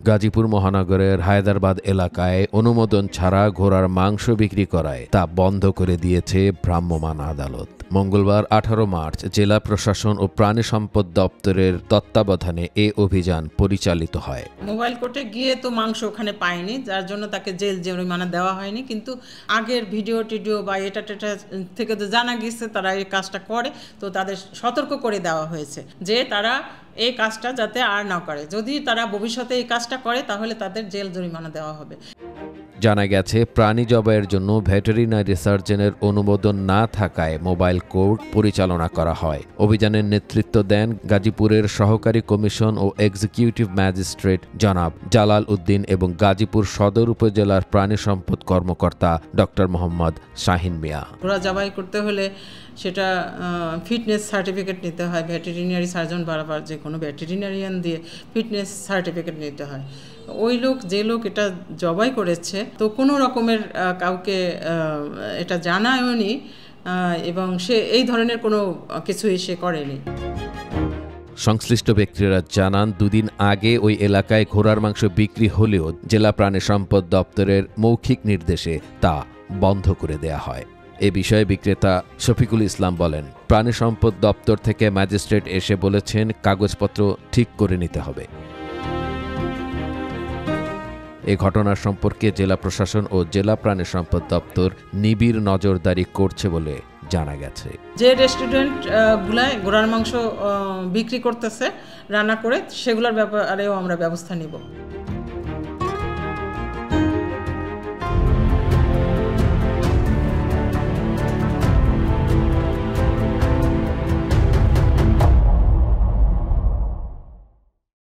গাজীপুর মহানগরের হায়দারাবাদ এলাকায় অনুমোদন ছাড়া ঘোড়ার মাংস বিক্রি করায় তা বন্ধ করে দিয়েছে ভ্রাম্যমাণ আদালত। মঙ্গলবার 18 মার্চ জেলা প্রশাসন ও প্রাণী সম্পদ দপ্তরের তত্ত্বাবধানে এ অভিযান পরিচালিত হয়। মোবাইল কোর্টে গিয়ে তো মাংস ওখানে পায়নি, যার জন্য তাকে জেল জরিমানা দেওয়া হয়নি, কিন্তু আগের ভিডিও টিডিও বা এটা থেকে তো জানা গেছে তারা এই কাজটা করে, তো তাদের সতর্ক করে দেওয়া হয়েছে যে তারা এই কাজটা যাতে আর না করে। যদি তারা ভবিষ্যতে এই কাজটা করে তাহলে তাদের জেল জরিমানা দেওয়া হবে। জানা গেছে, প্রাণী জবাইয়ের জন্য ভেটেরিনারি সার্জনের অনুমোদন না থাকায় মোবাইল কোর্ট পরিচালনা করা হয়। অভিযানের নেতৃত্ব দেন গাজীপুরের সহকারী কমিশন ও এক্সিকিউটিভ ম্যাজিস্ট্রেট জনাব জালাল উদ্দিন এবং গাজীপুর সদর উপজেলার প্রাণী সম্পদ কর্মকর্তা ডক্টর মোহাম্মদ শাহিন মিয়া। ঘোড়া জবাই করতে হলে সেটা ফিটনেস সার্টিফিকেট নিতে হয়, ভেটেরিনারি সার্জন বারবার যে কোনো ভেটেরিনারিয়ান দিয়ে ফিটনেস সার্টিফিকেট নিতে হয়। ওই লোক যে লোক এটা জবাই করেছে তো কোনো রকমের কাউকে এটা জানায়নি এবং সে এই ধরনের কোনো কিছুই সে করেনি। সংশ্লিষ্ট ব্যক্তিরা জানান, দুদিন আগে ওই এলাকায় ঘোড়ার মাংস বিক্রি হলেও জেলা প্রাণী সম্পদ দপ্তরের মৌখিক নির্দেশে তা বন্ধ করে দেয়া হয়। এ বিষয়ে বিক্রেতা শফিকুল ইসলাম বলেন, প্রাণী সম্পদ দপ্তর থেকে ম্যাজিস্ট্রেট এসে বলেছেন কাগজপত্র ঠিক করে নিতে হবে। এ ঘটনার সম্পর্কে জেলা প্রশাসন ও জেলা প্রাণী সম্পদ দপ্তর নিবিড় নজরদারি করছে বলে জানা গেছে। যে রেস্টুরেন্ট গুলায় ঘোড়ার মাংস বিক্রি করতেছে রান্না করে, সেগুলোর ব্যাপারেও আমরা ব্যবস্থা নিব।